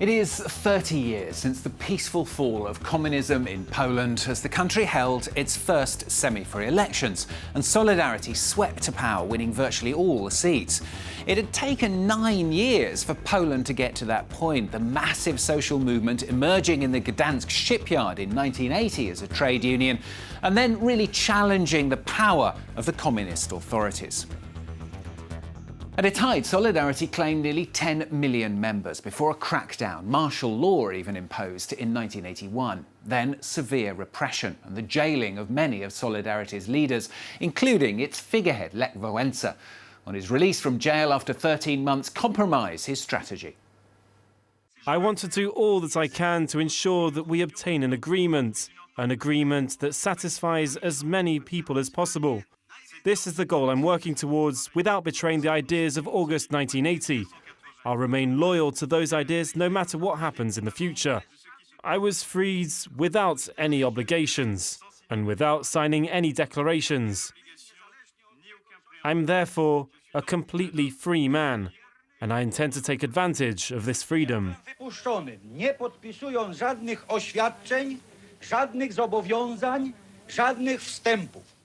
It is 30 years since the peaceful fall of communism in Poland as the country held its first semi-free elections and Solidarity swept to power, winning virtually all the seats. It had taken 9 years for Poland to get to that point, the massive social movement emerging in the Gdansk shipyard in 1980 as a trade union and then really challenging the power of the communist authorities. At its height, Solidarity claimed nearly 10 million members before a crackdown, martial law even imposed in 1981. Then severe repression and the jailing of many of Solidarity's leaders, including its figurehead, Lech Walesa. On his release from jail after 13 months, compromised his strategy. I want to do all that I can to ensure that we obtain an agreement that satisfies as many people as possible. This is the goal I'm working towards without betraying the ideas of August 1980. I'll remain loyal to those ideas no matter what happens in the future. I was freed without any obligations and without signing any declarations. I'm therefore a completely free man, and I intend to take advantage of this freedom. Nie podpisują żadnych oświadczeń, żadnych zobowiązań, żadnych wstępów.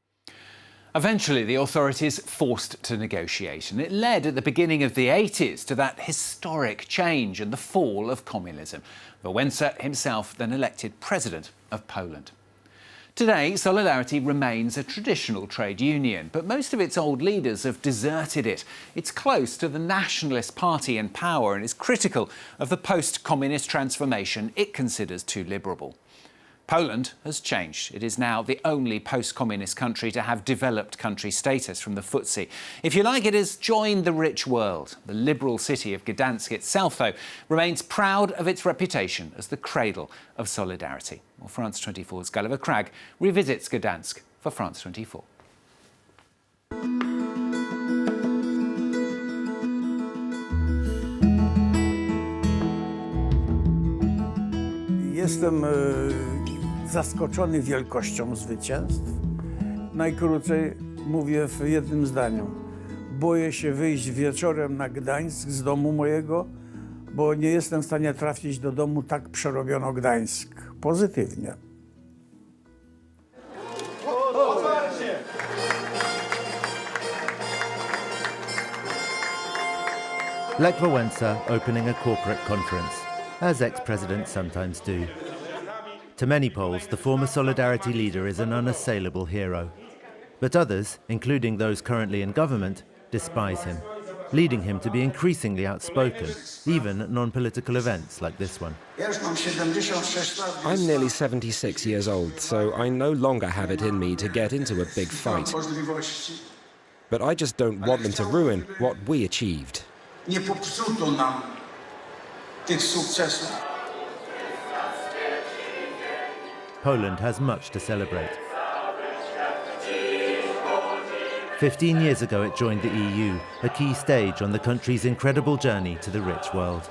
Eventually, the authorities forced to negotiate, and it led at the beginning of the 80s to that historic change and the fall of communism. Wałęsa himself then elected president of Poland. Today, Solidarity remains a traditional trade union, but most of its old leaders have deserted it. It's close to the nationalist party in power and is critical of the post-communist transformation it considers too liberal. Poland has changed. It is now the only post-communist country to have developed country status from the FTSE. If you like, it has joined the rich world. The liberal city of Gdansk itself, though, remains proud of its reputation as the cradle of solidarity. Well, France 24's Gulliver Cragg revisits Gdansk for France 24. Jestem zaskoczony wielkością zwycięstw. Najkrócej mówię w jednym zdaniu. Boję się wyjść wieczorem na Gdańsk z domu mojego, bo nie jestem w stanie trafić do domu, tak przerobiono Gdańsk. Pozytywnie. Lech Walesa opening a corporate conference, as ex-presidents sometimes do. To many Poles, the former Solidarity leader is an unassailable hero. But others, including those currently in government, despise him, leading him to be increasingly outspoken, even at non-political events like this one. I'm nearly 76 years old, so I no longer have it in me to get into a big fight. But I just don't want them to ruin what we achieved. Poland has much to celebrate. 15 years ago it joined the EU, a key stage on the country's incredible journey to the rich world.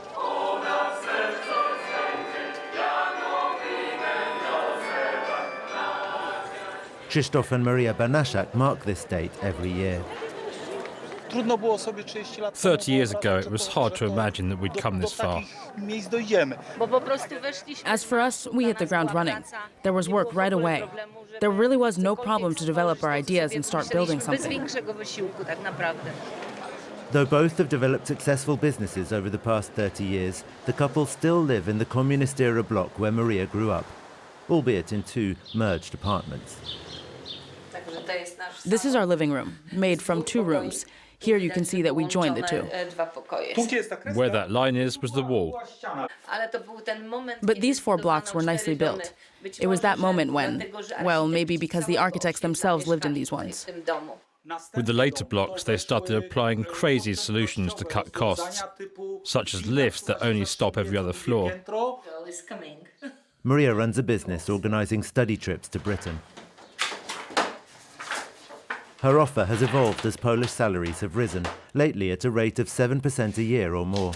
Krzysztof and Maria Banaszak mark this date every year. 30 years ago, it was hard to imagine that we'd come this far. As for us, we hit the ground running. There was work right away. There really was no problem to develop our ideas and start building something. Though both have developed successful businesses over the past 30 years, the couple still live in the communist-era block where Maria grew up, albeit in two merged apartments. This is our living room, made from 2 rooms. Here you can see that we joined the 2. Where that line is was the wall. But these 4 blocks were nicely built. It was that moment when, well, maybe because the architects themselves lived in these ones. With the later blocks, they started applying crazy solutions to cut costs, such as lifts that only stop every other floor. Maria runs a business organising study trips to Britain. Her offer has evolved as Polish salaries have risen, lately at a rate of 7% a year or more.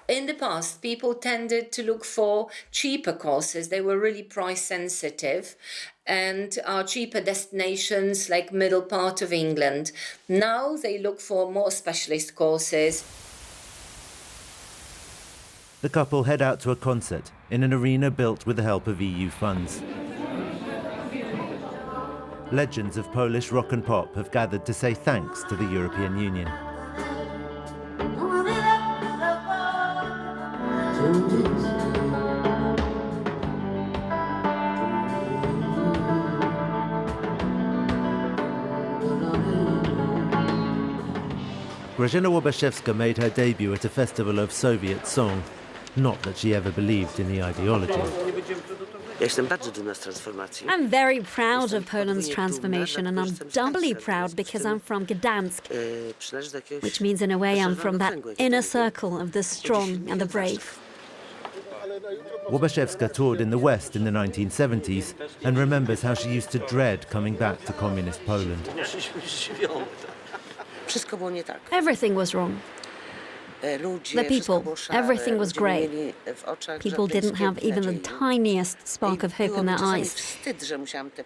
In the past, people tended to look for cheaper courses. They were really price sensitive and are cheaper destinations like middle part of England. Now they look for more specialist courses. the couple head out to a concert in an arena built with the help of EU funds. Legends of Polish rock and pop have gathered to say thanks to the European Union. Grażyna Łabaszewska made her debut at a festival of Soviet song. Not that she ever believed in the ideology. I'm very proud of Poland's transformation, and I'm doubly proud because I'm from Gdansk, which means in a way I'm from that inner circle of the strong and the brave. Łabaszewska toured in the West in the 1970s and remembers how she used to dread coming back to communist Poland. Everything was wrong. The people, everything was grey. People didn't have even the tiniest spark of hope in their eyes.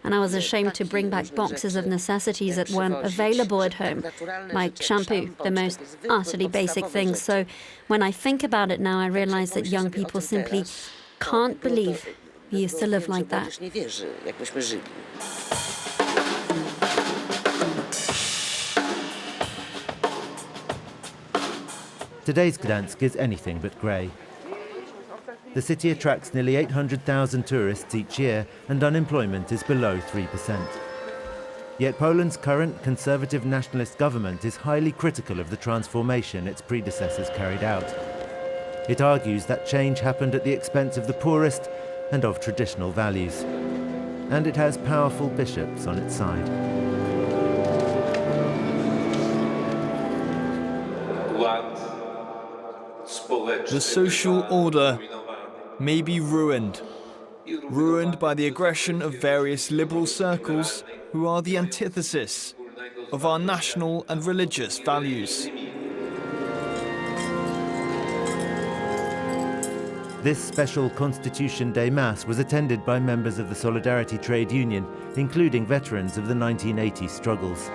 And I was ashamed to bring back boxes of necessities that weren't available at home, like shampoo, the most utterly basic things. So when I think about it now, I realize that young people simply can't believe we used to live like that. Today's Gdansk is anything but grey. The city attracts nearly 800,000 tourists each year, and unemployment is below 3%. Yet Poland's current conservative nationalist government is highly critical of the transformation its predecessors carried out. It argues that change happened at the expense of the poorest and of traditional values. And it has powerful bishops on its side. The social order may be ruined by the aggression of various liberal circles who are the antithesis of our national and religious values. This special Constitution Day Mass was attended by members of the Solidarity trade union, including veterans of the 1980 struggles.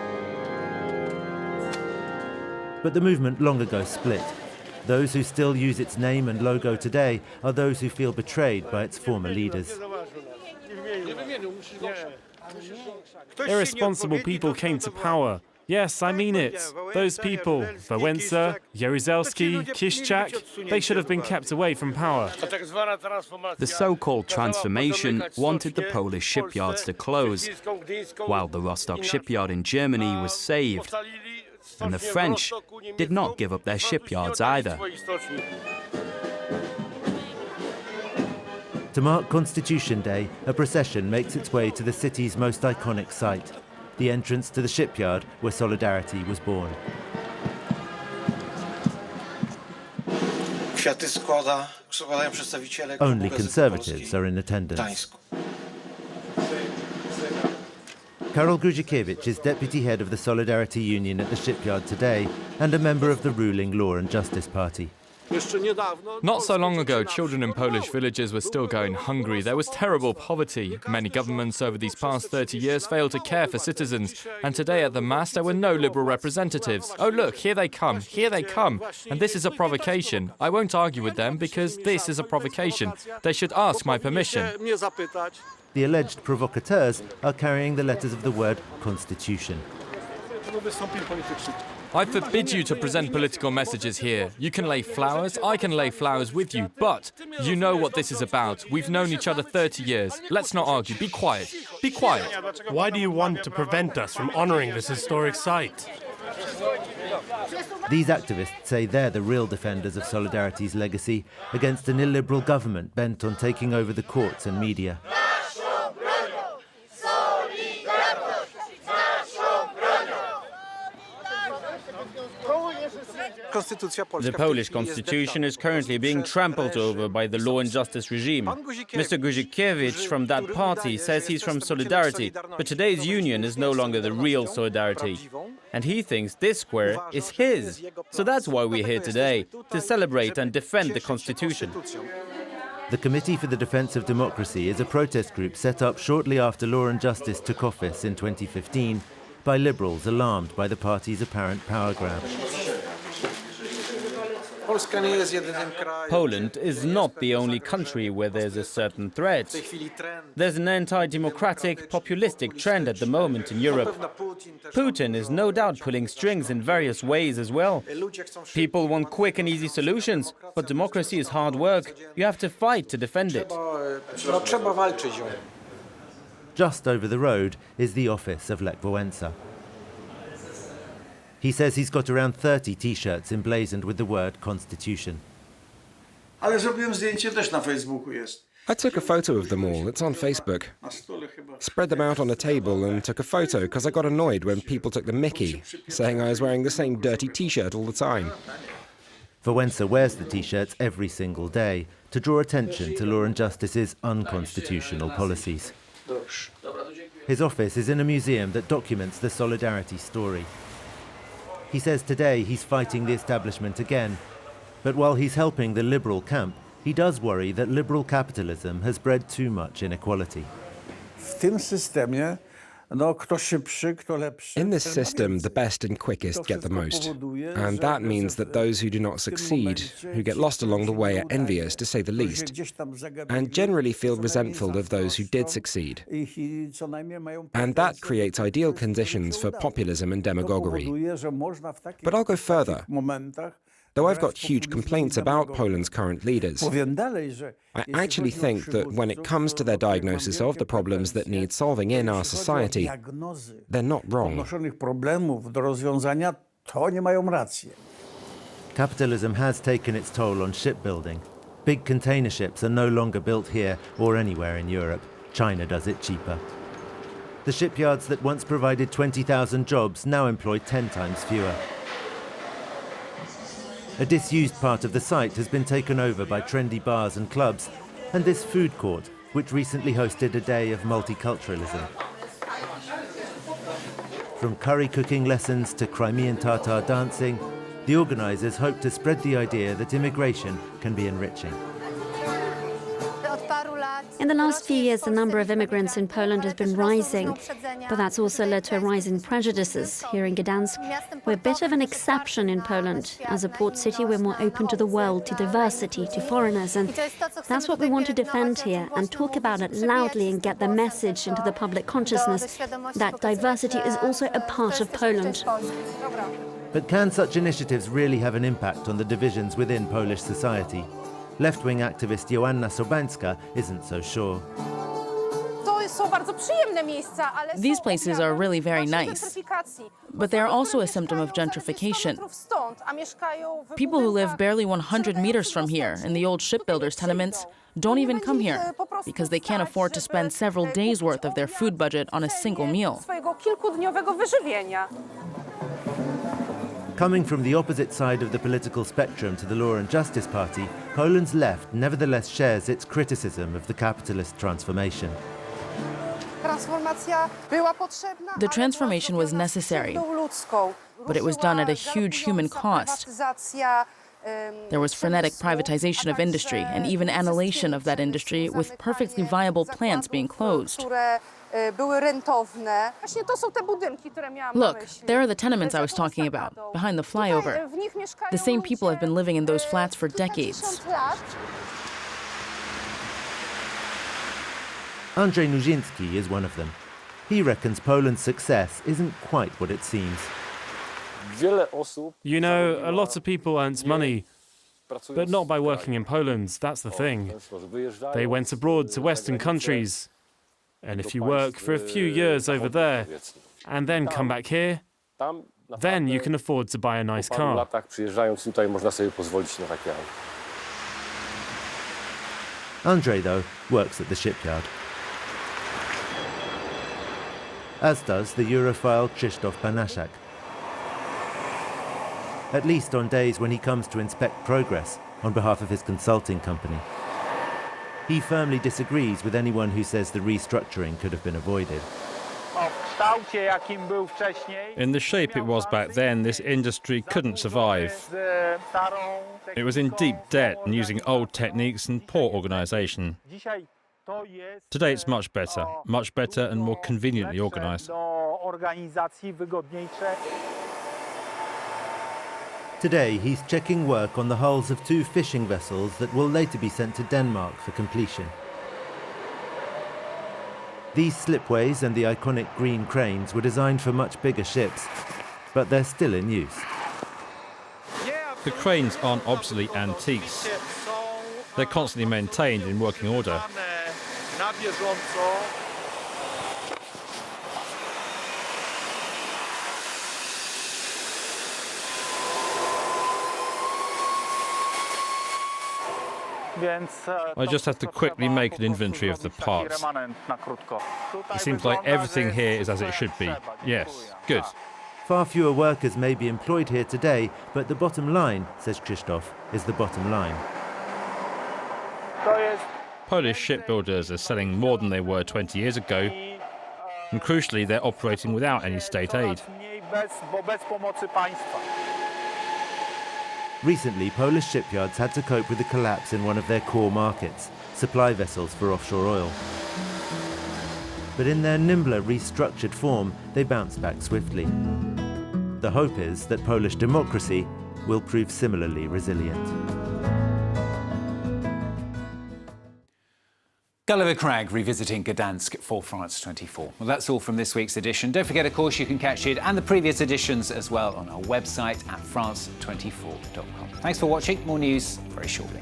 But the movement long ago split. Those who still use its name and logo today are those who feel betrayed by its former leaders. Irresponsible people came to power. Yes, I mean it. Those people, Wałęsa, Jaruzelski, Kiszczak, they should have been kept away from power. The so-called transformation wanted the Polish shipyards to close, while the Rostock shipyard in Germany was saved. And the French did not give up their shipyards either. To mark Constitution Day, a procession makes its way to the city's most iconic site, the entrance to the shipyard where Solidarity was born. Only conservatives are in attendance. Karol Gruzikiewicz is deputy head of the Solidarity Union at the shipyard today and a member of the ruling Law and Justice Party. Not so long ago, children in Polish villages were still going hungry. There was terrible poverty. Many governments over these past 30 years failed to care for citizens. And today at the Mass, there were no liberal representatives. Oh, look, here they come. And this is a provocation. I won't argue with them because this is a provocation. They should ask my permission. The alleged provocateurs are carrying the letters of the word Constitution. I forbid you to present political messages here. You can lay flowers, I can lay flowers with you, but you know what this is about. We've known each other 30 years. Let's not argue. Be quiet. Be quiet. Why do you want to prevent us from honoring this historic site? These activists say they're the real defenders of Solidarity's legacy against an illiberal government bent on taking over the courts and media. The Polish constitution is currently being trampled over by the law and justice regime. Mr. Gruzikiewicz from that party says he's from Solidarity, but today's union is no longer the real Solidarity. And he thinks this square is his. So that's why we're here today, to celebrate and defend the constitution. The Committee for the Defence of Democracy is a protest group set up shortly after Law and Justice took office in 2015 by liberals alarmed by the party's apparent power grab. Poland is not the only country where there's a certain threat. There's an anti-democratic, populistic trend at the moment in Europe. Putin is no doubt pulling strings in various ways as well. People want quick and easy solutions, but democracy is hard work. You have to fight to defend it. Just over the road is the office of Lech Walesa. He says he's got around 30 T-shirts emblazoned with the word Constitution. I took a photo of them all. It's on Facebook. Spread them out on a table and took a photo because I got annoyed when people took the mickey, saying I was wearing the same dirty T-shirt all the time. Walesa wears the T-shirts every single day to draw attention to Law and Justice's unconstitutional policies. His office is in a museum that documents the Solidarity story. He says today he's fighting the establishment again, but while he's helping the liberal camp, he does worry that liberal capitalism has bred too much inequality. In this system, the best and quickest get the most. And that means that those who do not succeed, who get lost along the way, are envious, to say the least, and generally feel resentful of those who did succeed. And that creates ideal conditions for populism and demagoguery. But I'll go further. Though I've got huge complaints about Poland's current leaders, I actually think that when it comes to their diagnosis of the problems that need solving in our society, they're not wrong. Capitalism has taken its toll on shipbuilding. Big container ships are no longer built here or anywhere in Europe. China does it cheaper. The shipyards that once provided 20,000 jobs now employ 10 times fewer. A disused part of the site has been taken over by trendy bars and clubs, and this food court, which recently hosted a day of multiculturalism. From curry cooking lessons to Crimean Tatar dancing, the organisers hope to spread the idea that immigration can be enriching. In the last few years, the number of immigrants in Poland has been rising, but that's also led to a rise in prejudices. Here in Gdansk, we're a bit of an exception in Poland. As a port city, we're more open to the world, to diversity, to foreigners, and that's what we want to defend here and talk about it loudly and get the message into the public consciousness that diversity is also a part of Poland. But can such initiatives really have an impact on the divisions within Polish society? Left-wing activist Joanna Sobańska isn't so sure. These places are really very nice, but they're also a symptom of gentrification. People who live barely 100 meters from here in the old shipbuilders' tenements don't even come here because they can't afford to spend several days' worth of their food budget on a single meal. Coming from the opposite side of the political spectrum to the Law and Justice Party, Poland's left nevertheless shares its criticism of the capitalist transformation. The transformation was necessary, but it was done at a huge human cost. There was frenetic privatization of industry and even annihilation of that industry, with perfectly viable plants being closed. Look, there are the tenements I was talking about, behind the flyover. The same people have been living in those flats for decades. Andrzej Nuzinski is one of them. He reckons Poland's success isn't quite what it seems. You know, a lot of people earned money, but not by working in Poland, that's the thing. They went abroad to Western countries. And if you work for a few years over there and then come back here, then you can afford to buy a nice car. Andrzej, though, works at the shipyard. As does the Europhile Krzysztof Banaszak. At least on days when he comes to inspect progress on behalf of his consulting company. He firmly disagrees with anyone who says the restructuring could have been avoided. In the shape it was back then, this industry couldn't survive. It was in deep debt and using old techniques and poor organisation. Today it's much better and more conveniently organised. Today, he's checking work on the hulls of 2 fishing vessels that will later be sent to Denmark for completion. These slipways and the iconic green cranes were designed for much bigger ships, but they're still in use. The cranes aren't obsolete antiques. They're constantly maintained in working order. I just have to quickly make an inventory of the parts. It seems like everything here is as it should be. Yes, good. Far fewer workers may be employed here today, but the bottom line, says Krzysztof, is the bottom line. Polish shipbuilders are selling more than they were 20 years ago, and crucially, they're operating without any state aid. Recently, Polish shipyards had to cope with the collapse in one of their core markets, supply vessels for offshore oil. But in their nimbler, restructured form, they bounce back swiftly. The hope is that Polish democracy will prove similarly resilient. Gulliver Cragg revisiting Gdansk for France 24. Well, that's all from this week's edition. Don't forget, of course, you can catch it and the previous editions as well on our website at france24.com. Thanks for watching. More news very shortly.